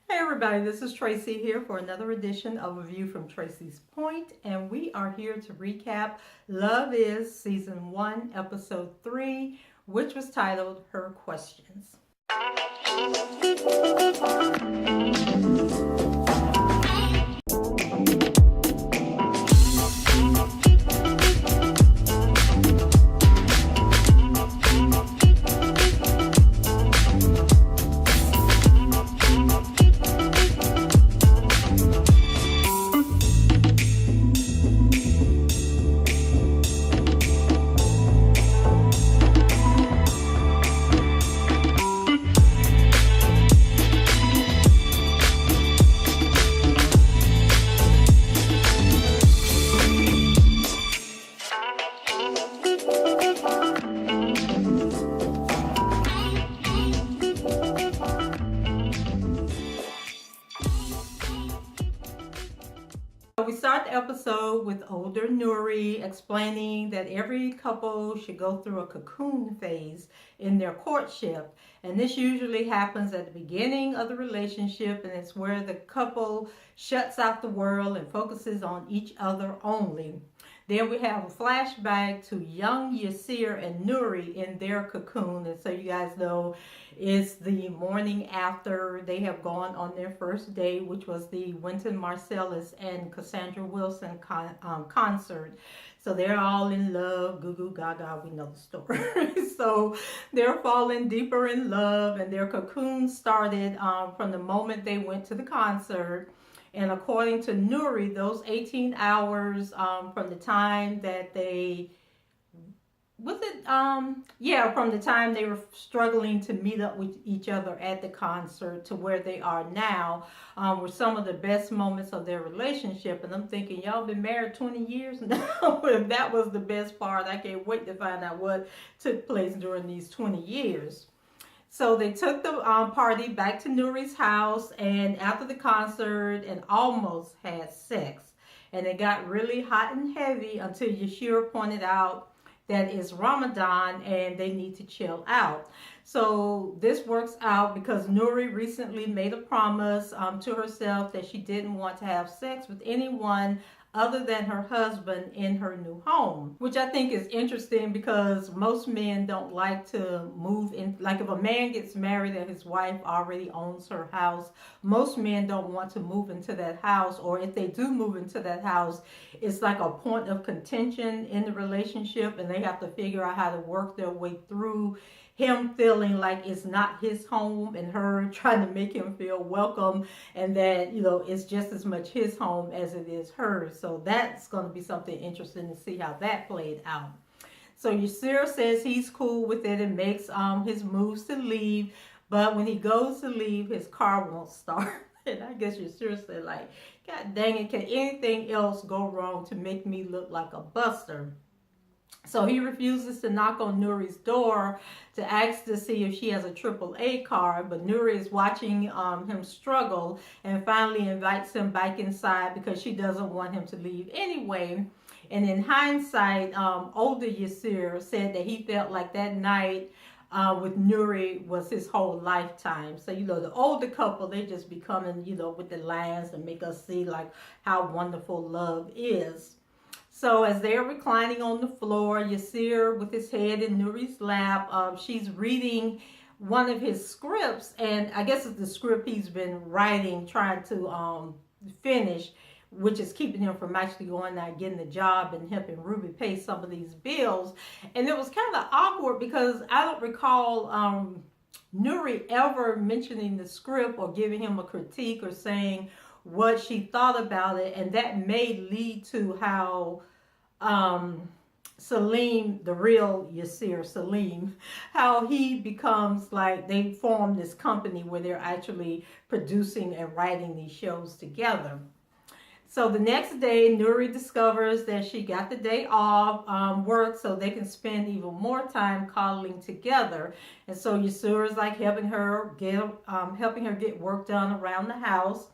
Hey everybody, this is Tracy here for another edition of A View from Tracy's Point, and we are here to recap Love Is Season 1, Episode 3, which was titled Her Questions. We start the episode with older Nuri explaining that every couple should go through a cocoon phase in their courtship. And this usually happens at the beginning of the relationship, and it's where the couple shuts out the world and focuses on each other only. Then we have a flashback to young Yasir and Nuri in their cocoon. And so you guys know it's the morning after they have gone on their first date, which was the Wynton Marsalis and Cassandra Wilson concert. So they're all in love, goo goo gaga, we know the story. So they're falling deeper in love, and their cocoon started from the moment they went to the concert. And according to Nuri, those 18 hours from the time that they, from the time they were struggling to meet up with each other at the concert to where they are now, were some of the best moments of their relationship. And I'm thinking, y'all been married 20 years now? If that was the best part, I can't wait to find out what took place during these 20 years. So they took the party back to Nuri's house, and after the concert, and almost had sex. And it got really hot and heavy until Yashir pointed out that it's Ramadan and they need to chill out. So this works out because Nuri recently made a promise to herself that she didn't want to have sex with anyone other than her husband in her new home, which I think is interesting because most men don't like to move in. Like if a man gets married and his wife already owns her house, most men don't want to move into that house, or if they do move into that house, it's like a point of contention in the relationship, and they have to figure out how to work their way through him feeling like it's not his home and her trying to make him feel welcome, and that, you know, it's just as much his home as it is hers. So that's going to be something interesting to see how that played out. So Yasir says he's cool with it and makes his moves to leave, but when he goes to leave, his car won't start. And I guess Yasir said, like, God dang it, can anything else go wrong to make me look like a buster? So he refuses to knock on Nuri's door to ask to see if she has a AAA card, but Nuri is watching him struggle and finally invites him back inside because she doesn't want him to leave anyway. And in hindsight, older Yasir said that he felt like that night with Nuri was his whole lifetime. So, you know, the older couple, they just be coming, you know, with the lines and make us see like how wonderful love is. So as they're reclining on the floor, Yasir with his head in Nuri's lap, she's reading one of his scripts, and I guess it's the script he's been writing, trying to finish, which is keeping him from actually going out, getting the job, and helping Ruby pay some of these bills. And it was kind of awkward because I don't recall Nuri ever mentioning the script or giving him a critique or saying what she thought about it, and that may lead to how Salim, the real Yasir, Salim, how he becomes like they form this company where they're actually producing and writing these shows together. So the next day, Nuri discovers that she got the day off work so they can spend even more time coddling together. And so Yasir is like helping her get work done around the house.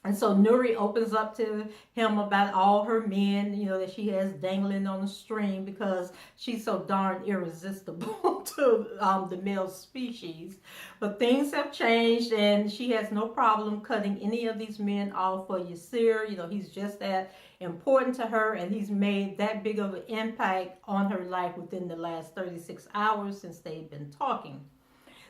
And so Nuri opens up to him about all her men, that she has dangling on the string because she's so darn irresistible to the male species. But things have changed, and she has no problem cutting any of these men off for Yasir. He's just that important to her, and he's made that big of an impact on her life within the last 36 hours since they've been talking.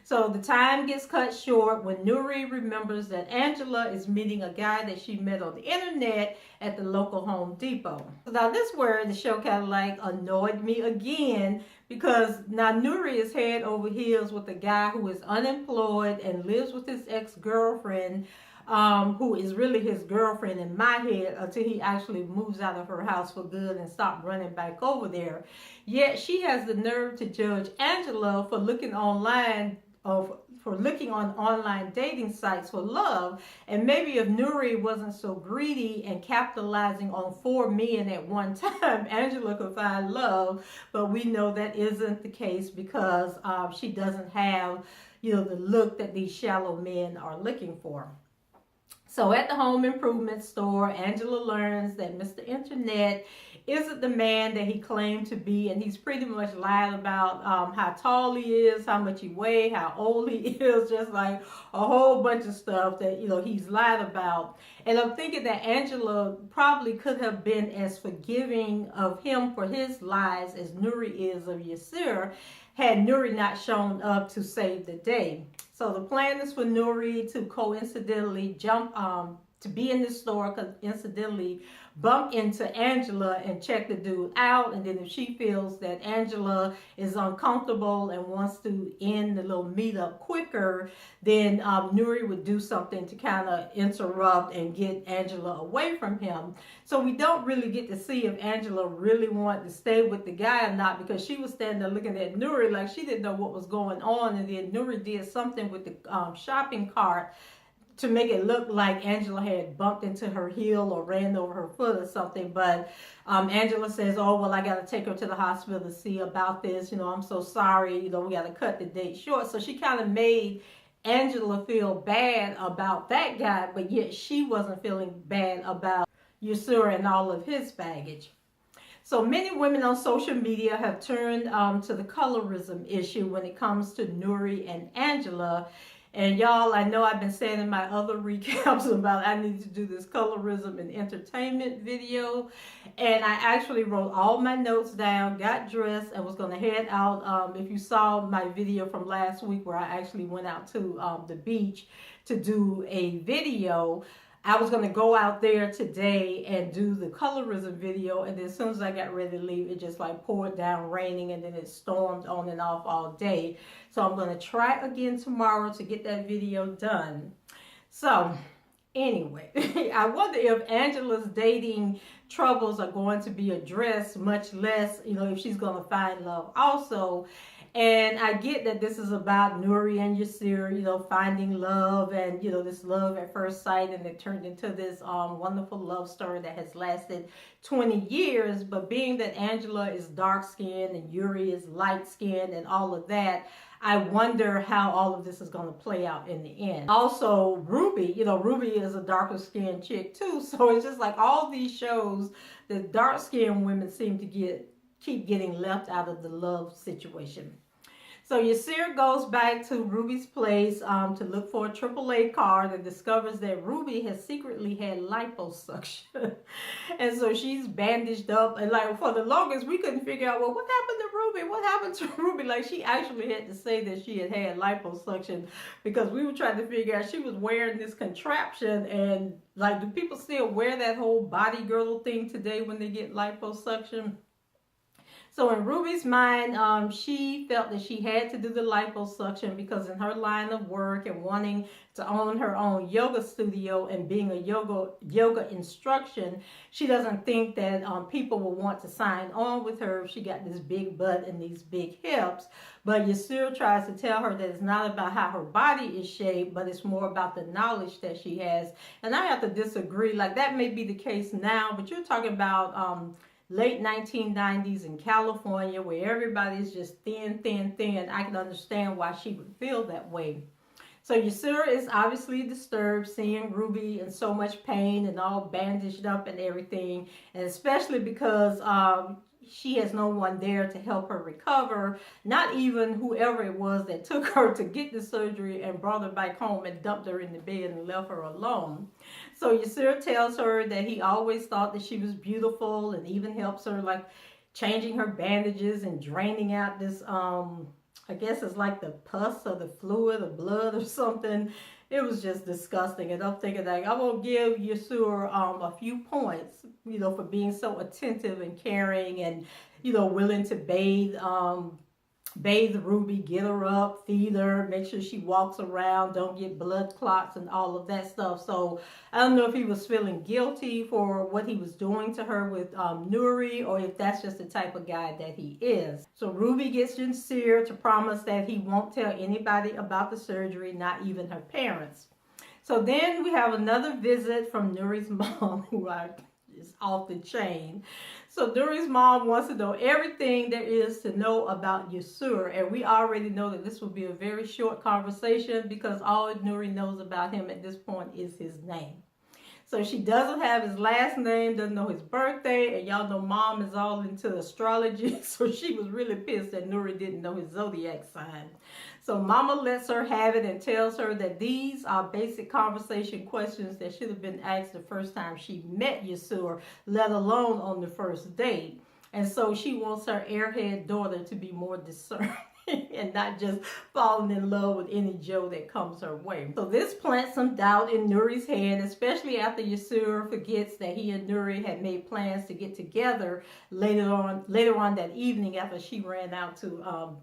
So the time gets cut short when Nuri remembers that Angela is meeting a guy that she met on the internet at the local Home Depot. Now this where the show kind of like annoyed me again, because now Nuri is head over heels with a guy who is unemployed and lives with his ex-girlfriend, who is really his girlfriend in my head, until he actually moves out of her house for good and stop running back over there. Yet she has the nerve to judge Angela for looking online for looking on online dating sites for love. And maybe if Nuri wasn't so greedy and capitalizing on 4 men at one time, Angela could find love. But we know that isn't the case because she doesn't have, the look that these shallow men are looking for. So at the home improvement store, Angela learns that Mr. Internet isn't the man that he claimed to be, and he's pretty much lied about how tall he is, how much he weighs, how old he is, just like a whole bunch of stuff that he's lied about. And I'm thinking that Angela probably could have been as forgiving of him for his lies as Nuri is of Yasir, had Nuri not shown up to save the day. So the plan is for Nuri to coincidentally to be in the store, incidentally bump into Angela and check the dude out. And then if she feels that Angela is uncomfortable and wants to end the little meetup quicker, then Nuri would do something to kind of interrupt and get Angela away from him. So we don't really get to see if Angela really wanted to stay with the guy or not, because she was standing there looking at Nuri like she didn't know what was going on. And then Nuri did something with the shopping cart to make it look like Angela had bumped into her heel or ran over her foot or something. But Angela says, oh, well, I got to take her to the hospital to see about this. I'm so sorry. We got to cut the date short. So she kind of made Angela feel bad about that guy, but yet she wasn't feeling bad about Yasir and all of his baggage. So many women on social media have turned to the colorism issue when it comes to Nuri and Angela. And y'all, I know I've been saying in my other recaps about I need to do this colorism and entertainment video. And I actually wrote all my notes down, got dressed, and was going to head out. If you saw my video from last week where I actually went out to the beach to do a video, I was going to go out there today and do the colorism video, and then as soon as I got ready to leave, it just like poured down raining, and then it stormed on and off all day. So I'm going to try again tomorrow to get that video done. So anyway, I wonder if Angela's dating troubles are going to be addressed, much less, if she's going to find love also. And I get that this is about Nuri and Yasir, finding love and, this love at first sight, and it turned into this wonderful love story that has lasted 20 years. But being that Angela is dark-skinned and Yuri is light-skinned and all of that, I wonder how all of this is going to play out in the end. Also, Ruby, Ruby is a darker skinned chick too. So it's just like all these shows, the dark-skinned women seem to keep getting left out of the love situation. So Yasir goes back to Ruby's place to look for a AAA card and discovers that Ruby has secretly had liposuction. And so she's bandaged up. And like for the longest, we couldn't figure out, well, what happened to Ruby? What happened to Ruby? Like she actually had to say that she had had liposuction, because we were trying to figure out, she was wearing this contraption, and like, do people still wear that whole body girdle thing today when they get liposuction? So in Ruby's mind, she felt that she had to do the liposuction because in her line of work and wanting to own her own yoga studio and being a yoga instruction, she doesn't think that people will want to sign on with her if she got this big butt and these big hips. But Yasir tries to tell her that it's not about how her body is shaped, but it's more about the knowledge that she has. And I have to disagree. Like, that may be the case now, but you're talking about late 1990s in California, where everybody's just thin. I can understand why she would feel that way. So Yasir is obviously disturbed seeing Ruby in so much pain and all bandaged up and everything, and especially because she has no one there to help her recover, not even whoever it was that took her to get the surgery and brought her back home and dumped her in the bed and left her alone. So Yasir tells her that he always thought that she was beautiful and even helps her like changing her bandages and draining out this I guess it's like the pus or the fluid or blood or something. It was just disgusting. And I'm thinking like, I'm going to give Yasir a few points, you know, for being so attentive and caring and, you know, willing to bathe Ruby, get her up, feed her, make sure she walks around, don't get blood clots and all of that stuff. So I don't know if he was feeling guilty for what he was doing to her with Nuri, or if that's just the type of guy that he is. So Ruby gets Yasir to promise that he won't tell anybody about the surgery, not even her parents. So then we have another visit from Nuri's mom, who is off the chain. So Nuri's mom wants to know everything there is to know about Yasir, and we already know that this will be a very short conversation because all Nuri knows about him at this point is his name. So she doesn't have his last name, doesn't know his birthday, and y'all know mom is all into astrology, so she was really pissed that Nuri didn't know his zodiac sign. So mama lets her have it and tells her that these are basic conversation questions that should have been asked the first time she met Yasir, let alone on the first date. And so she wants her airhead daughter to be more discerning and not just falling in love with any Joe that comes her way. So this plants some doubt in Nuri's head, especially after Yasir forgets that he and Nuri had made plans to get together later on that evening after she ran out to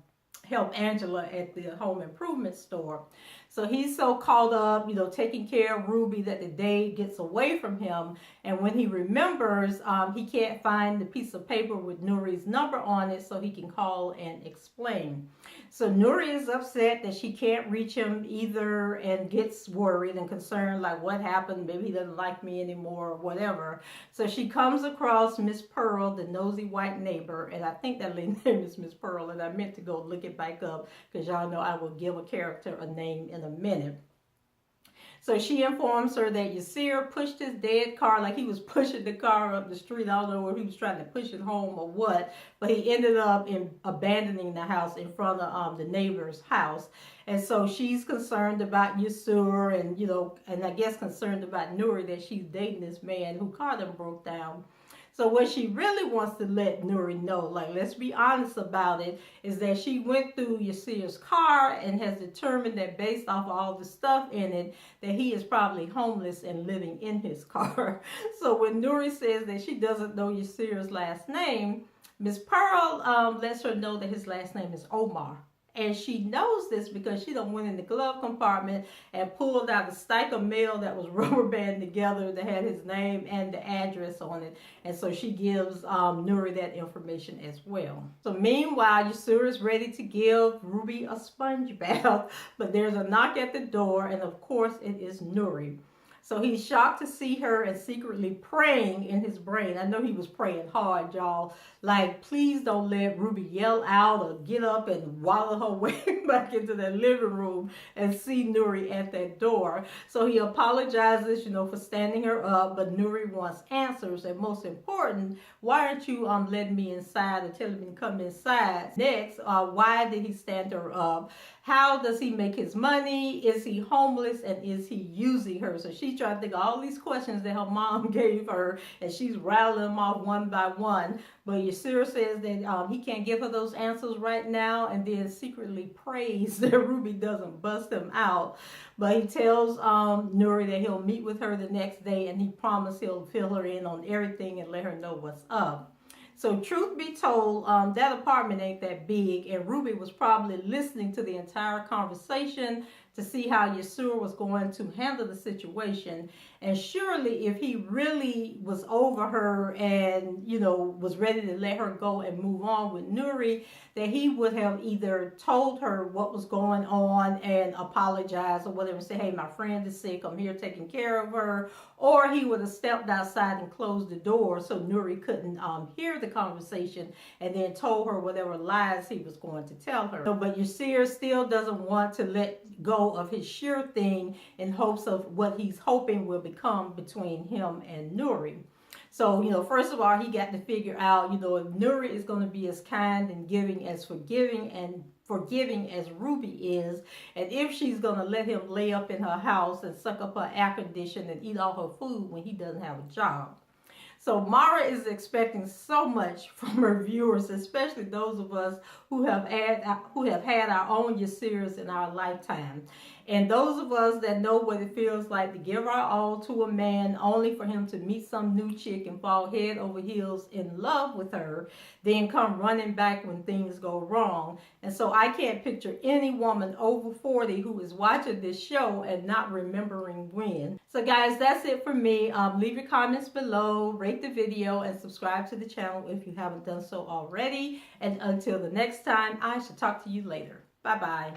help Angela at the home improvement store. So he's so caught up, you know, taking care of Ruby that the day gets away from him. And when he remembers, he can't find the piece of paper with Nuri's number on it so he can call and explain. So Nuri is upset that she can't reach him either and gets worried and concerned, like what happened? Maybe he doesn't like me anymore or whatever. So she comes across Miss Pearl, the nosy white neighbor, and I think that lady's name is Miss Pearl, and I meant to go look it back up because y'all know I will give a character a name in a minute. So she informs her that Yasir pushed his dead car, like he was pushing the car up the street. I don't know where he was trying to push it home or what, but he ended up abandoning the house in front of the neighbor's house. And so she's concerned about Yasir and, you know, and I guess concerned about Nuri, that she's dating this man whose car done broke down. So what she really wants to let Nuri know, like, let's be honest about it, is that she went through Yasir's car and has determined that based off of all the stuff in it, that he is probably homeless and living in his car. So when Nuri says that she doesn't know Yasir's last name, Miss Pearl lets her know that his last name is Omar. And she knows this because she done went in the glove compartment and pulled out a stack of mail that was rubber banded together that had his name and the address on it. And so she gives Nuri that information as well. So meanwhile, Yasir is ready to give Ruby a sponge bath, but there's a knock at the door, and of course it is Nuri. So he's shocked to see her and secretly praying in his brain. I know he was praying hard, y'all. Like, please don't let Ruby yell out or get up and waddle her way back into the living room and see Nuri at that door. So he apologizes, you know, for standing her up, but Nuri wants answers. And most important, why aren't you letting me inside or telling me to come inside? Next, why did he stand her up? How does he make his money? Is he homeless? And is he using her? So she's trying to think of all these questions that her mom gave her, and she's rattling them off one by one. But Yasir says that he can't give her those answers right now, and then secretly prays that Ruby doesn't bust him out. But he tells Nuri that he'll meet with her the next day, and he promised he'll fill her in on everything and let her know what's up. So truth be told, that apartment ain't that big, and Ruby was probably listening to the entire conversation to see how Yasir was going to handle the situation. And surely if he really was over her and, you know, was ready to let her go and move on with Nuri, that he would have either told her what was going on and apologized or whatever, say, hey, my friend is sick, I'm here taking care of her. Or he would have stepped outside and closed the door so Nuri couldn't hear the conversation, and then told her whatever lies he was going to tell her. But Yasir still doesn't want to let go go of his sure thing in hopes of what he's hoping will become between him and Nuri. So, first of all, he got to figure out, if Nuri is going to be as kind and giving as forgiving as Ruby is, and if she's going to let him lay up in her house and suck up her air condition and eat all her food when he doesn't have a job. So Mara is expecting so much from her viewers, especially those of us who have had our own Yasirs in our lifetime. And those of us that know what it feels like to give our all to a man only for him to meet some new chick and fall head over heels in love with her, then come running back when things go wrong. And so I can't picture any woman over 40 who is watching this show and not remembering when. So guys, that's it for me. Leave your comments below, rate the video, and subscribe to the channel if you haven't done so already. And until the next time, I shall talk to you later. Bye-bye.